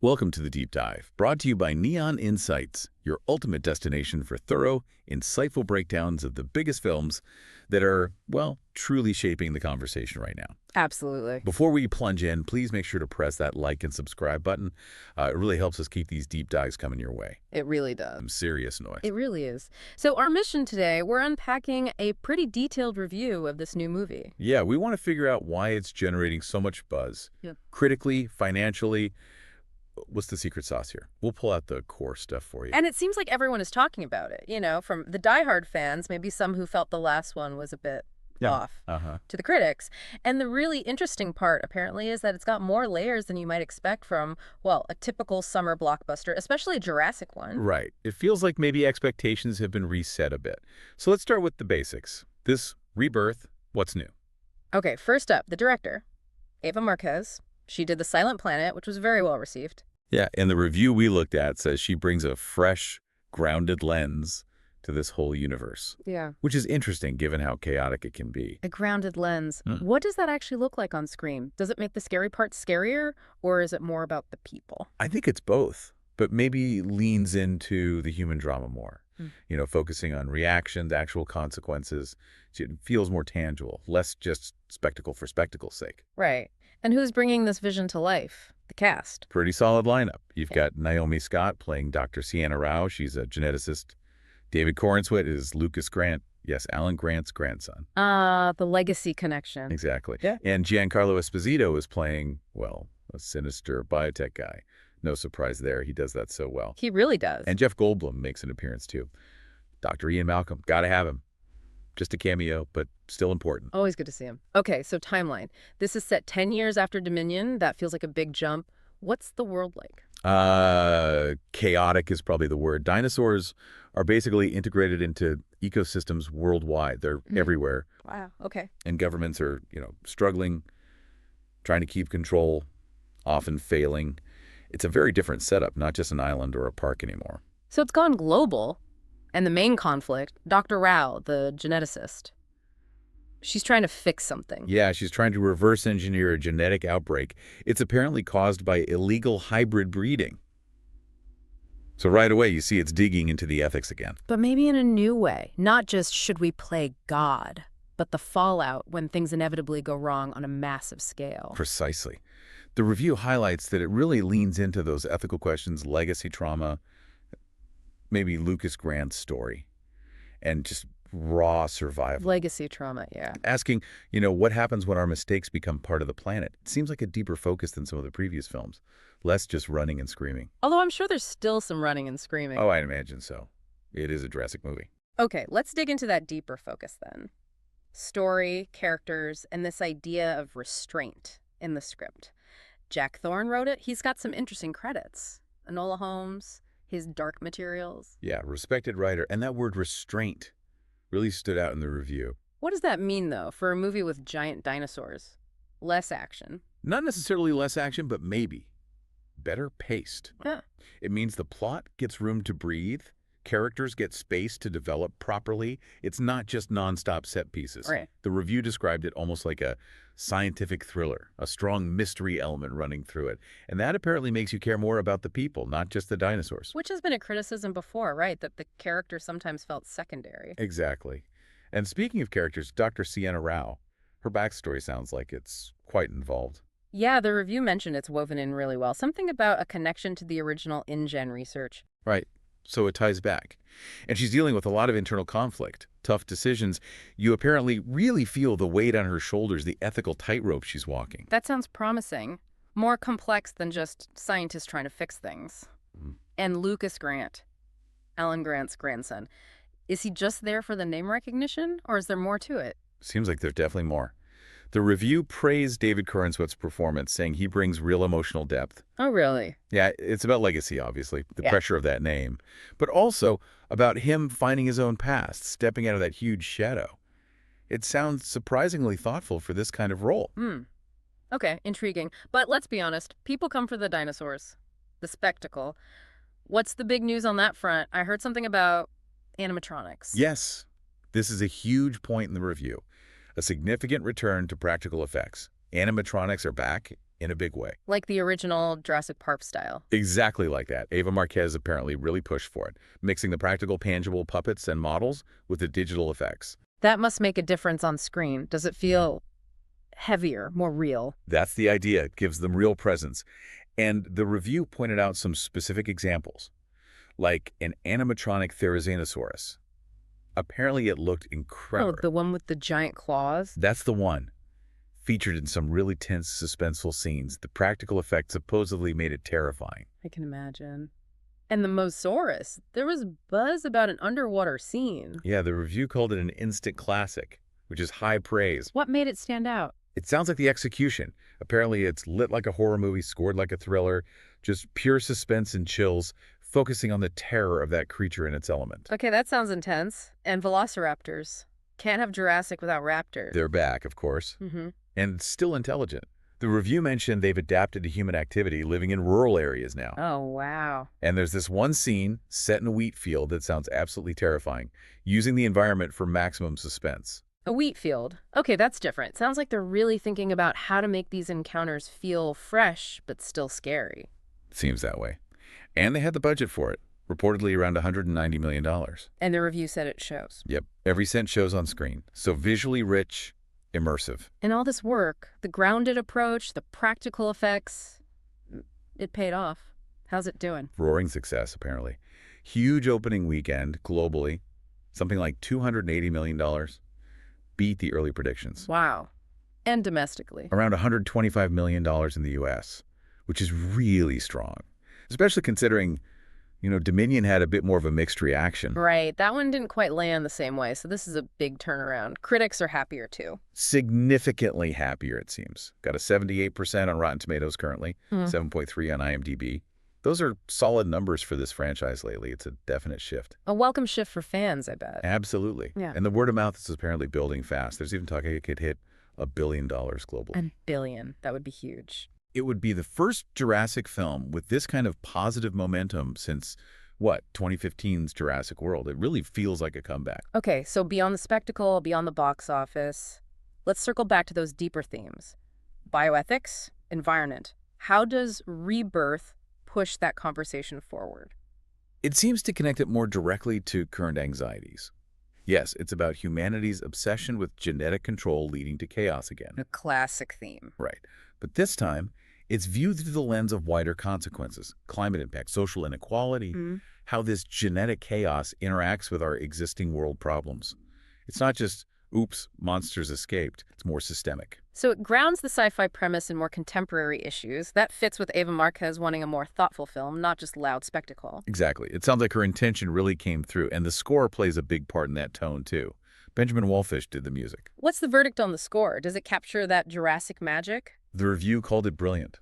Welcome to the Deep Dive, brought to you by Neon Insights, your ultimate destination for thorough, insightful breakdowns of the biggest films that are, well, truly shaping the conversation right now. Absolutely. Before we plunge in, please make sure to press that like and subscribe button. It really helps us keep these deep dives coming your way. It really does. Some serious noise. It really is. So our mission today, we're unpacking a pretty detailed review of this new movie. Yeah, we want to figure out why it's generating so much buzz. Critically, financially. What's the secret sauce here? We'll pull out the core stuff for you. And it seems like everyone is talking about it, from the diehard fans, maybe some who felt the last one was a bit off, to the critics. And the really interesting part, apparently, is that it's got more layers than you might expect from, well, a typical summer blockbuster, especially a Jurassic one. Right. It feels like maybe expectations have been reset a bit. So let's start with the basics. This Rebirth, what's new? Okay, first up, the director, Eva Marquez. She did The Silent Planet, which was very well received. Yeah, and the review we looked at says she brings a fresh, grounded lens to this whole universe. Yeah. Which is interesting given how chaotic it can be. A grounded lens. What does that actually look like on screen? Does it make the scary part scarier, or is it more about the people? I think it's both, but maybe leans into the human drama more. Focusing on reactions, actual consequences. It feels more tangible, less just spectacle for spectacle's sake. Right. And who's bringing this vision to life? The cast. Pretty solid lineup. You've got Naomi Scott playing Dr. Sienna Rao. She's a geneticist. David Corenswet is Lucas Grant. Yes, Alan Grant's grandson. The legacy connection. Exactly. Yeah. And Giancarlo Esposito is playing, well, a sinister biotech guy. No surprise there. He does that so well. He really does. And Jeff Goldblum makes an appearance, too. Dr. Ian Malcolm. Gotta have him. Just a cameo, but still important. Always good to see him. Okay, so timeline. This is set 10 years after Dominion. That feels like a big jump. What's the world like? Chaotic is probably the word. Dinosaurs are basically integrated into ecosystems worldwide. They're everywhere. Wow, okay. And governments are, struggling, trying to keep control, often failing. It's a very different setup, not just an island or a park anymore. So it's gone global. And the main conflict, Dr. Rao, the geneticist, she's trying to fix something. Yeah, she's trying to reverse engineer a genetic outbreak. It's apparently caused by illegal hybrid breeding. So right away, you see it's digging into the ethics again. But maybe in a new way. Not just should we play God, but the fallout when things inevitably go wrong on a massive scale. Precisely. The review highlights that it really leans into those ethical questions, legacy trauma, maybe Lucas Grant's story, and just raw survival. Legacy trauma, yeah. Asking, what happens when our mistakes become part of the planet? It seems like a deeper focus than some of the previous films. Less just running and screaming. Although I'm sure there's still some running and screaming. Oh, I imagine so. It is a Jurassic movie. Okay, let's dig into that deeper focus then. Story, characters, and this idea of restraint in the script. Jack Thorne wrote it. He's got some interesting credits. Enola Holmes, his Dark Materials. Yeah, respected writer. And that word restraint really stood out in the review. What does that mean, though, for a movie with giant dinosaurs? Less action. Not necessarily less action, but maybe better paced. Yeah. It means the plot gets room to breathe. Characters get space to develop properly. It's not just nonstop set pieces. Right. The review described it almost like a scientific thriller, a strong mystery element running through it. And that apparently makes you care more about the people, not just the dinosaurs. Which has been a criticism before, right? That the character sometimes felt secondary. Exactly. And speaking of characters, Dr. Sienna Rao, her backstory sounds like it's quite involved. Yeah, the review mentioned it's woven in really well. Something about a connection to the original InGen research. Right. So it ties back. And she's dealing with a lot of internal conflict, tough decisions. You apparently really feel the weight on her shoulders, the ethical tightrope she's walking. That sounds promising. More complex than just scientists trying to fix things. And Lucas Grant, Alan Grant's grandson, is he just there for the name recognition, or is there more to it? Seems like there's definitely more. The review praised David Corenswet's performance, saying he brings real emotional depth. Oh, really? Yeah, it's about legacy, obviously, the pressure of that name, but also about him finding his own past, stepping out of that huge shadow. It sounds surprisingly thoughtful for this kind of role. Okay, intriguing. But let's be honest, people come for the dinosaurs, the spectacle. What's the big news on that front? I heard something about animatronics. Yes, this is a huge point in the review. A significant return to practical effects. Animatronics are back, in a big way. Like the original Jurassic Park style. Exactly like that. Ava Marquez apparently really pushed for it, mixing the practical, tangible puppets and models with the digital effects. That must make a difference on screen. Does it feel heavier, more real? That's the idea. It gives them real presence. And the review pointed out some specific examples, like an animatronic Therizanosaurus. Apparently it looked incredible. Oh, the one with the giant claws? That's the one. Featured in some really tense, suspenseful scenes. The practical effects supposedly made it terrifying. I can imagine. And the Mosaurus. There was buzz about an underwater scene. Yeah, the review called it an instant classic, which is high praise. What made it stand out? It sounds like the execution. Apparently it's lit like a horror movie, scored like a thriller, just pure suspense and chills, focusing on the terror of that creature in its element. Okay, that sounds intense. And velociraptors. Can't have Jurassic without raptors. They're back, of course, and still intelligent. The review mentioned they've adapted to human activity, living in rural areas now. Oh, wow. And there's this one scene set in a wheat field that sounds absolutely terrifying, using the environment for maximum suspense. A wheat field. Okay, that's different. Sounds like they're really thinking about how to make these encounters feel fresh, but still scary. Seems that way. And they had the budget for it, reportedly around $190 million. And the review said it shows. Yep, every cent shows on screen. So visually rich, immersive. And all this work, the grounded approach, the practical effects, it paid off. How's it doing? Roaring success, apparently. Huge opening weekend globally, something like $280 million. Beat the early predictions. Wow. And domestically. Around $125 million in the U.S., which is really strong, especially considering, Dominion had a bit more of a mixed reaction. Right. That one didn't quite land the same way, so this is a big turnaround. Critics are happier, too. Significantly happier, it seems. Got a 78% on Rotten Tomatoes currently, 7.3 on IMDb. Those are solid numbers for this franchise lately. It's a definite shift. A welcome shift for fans, I bet. Absolutely. Yeah. And the word of mouth is apparently building fast. There's even talk it could hit $1 billion globally. $1 billion. That would be huge. It would be the first Jurassic film with this kind of positive momentum since, 2015's Jurassic World. It really feels like a comeback. Okay, so beyond the spectacle, beyond the box office, let's circle back to those deeper themes. Bioethics, environment. How does Rebirth push that conversation forward? It seems to connect it more directly to current anxieties. Yes, it's about humanity's obsession with genetic control leading to chaos again. A classic theme. Right. But this time, it's viewed through the lens of wider consequences, climate impact, social inequality, how this genetic chaos interacts with our existing world problems. It's not just, oops, monsters escaped. It's more systemic. So it grounds the sci-fi premise in more contemporary issues. That fits with Ava Marquez wanting a more thoughtful film, not just loud spectacle. Exactly. It sounds like her intention really came through, and the score plays a big part in that tone, too. Benjamin Wallfisch did the music. What's the verdict on the score? Does it capture that Jurassic magic? The review called it brilliant.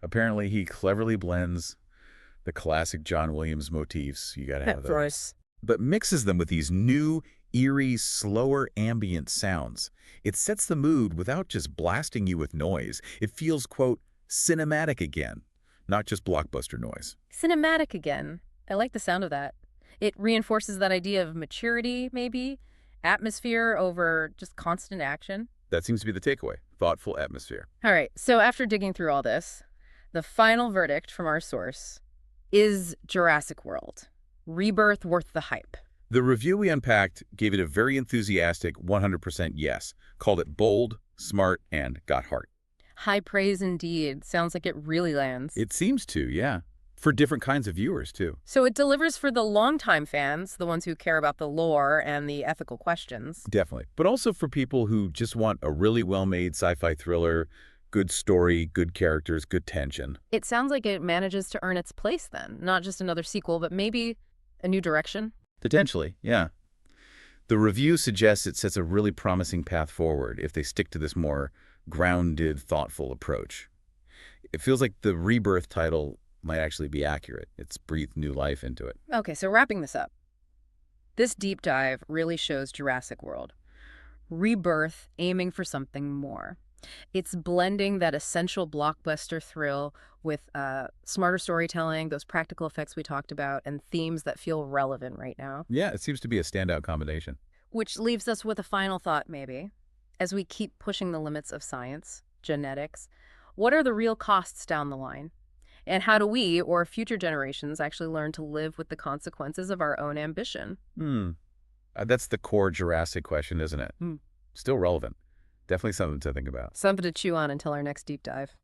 Apparently, he cleverly blends the classic John Williams motifs, you gotta have those, but mixes them with these new, eerie, slower ambient sounds. It sets the mood without just blasting you with noise. It feels, quote, cinematic again, not just blockbuster noise. Cinematic again. I like the sound of that. It reinforces that idea of maturity, maybe, atmosphere over just constant action. That seems to be the takeaway. Thoughtful atmosphere. All right, so after digging through all this, the final verdict from our source is Jurassic World. Rebirth worth the hype. The review we unpacked gave it a very enthusiastic 100% yes, called it bold, smart, and got heart. High praise indeed. Sounds like it really lands. It seems to, yeah. For different kinds of viewers, too. So it delivers for the longtime fans, the ones who care about the lore and the ethical questions. Definitely. But also for people who just want a really well-made sci-fi thriller, good story, good characters, good tension. It sounds like it manages to earn its place then. Not just another sequel, but maybe a new direction. Potentially, yeah. The review suggests it sets a really promising path forward if they stick to this more grounded, thoughtful approach. It feels like the Rebirth title might actually be accurate. It's breathed new life into it. Okay, so wrapping this up. This deep dive really shows Jurassic World. Rebirth aiming for something more. It's blending that essential blockbuster thrill with smarter storytelling, those practical effects we talked about, and themes that feel relevant right now. Yeah, it seems to be a standout combination. Which leaves us with a final thought, maybe. As we keep pushing the limits of science, genetics, What are the real costs down the line? And how do we, or future generations, actually learn to live with the consequences of our own ambition? That's the core Jurassic question, isn't it? Still relevant. Definitely something to think about. Something to chew on until our next deep dive.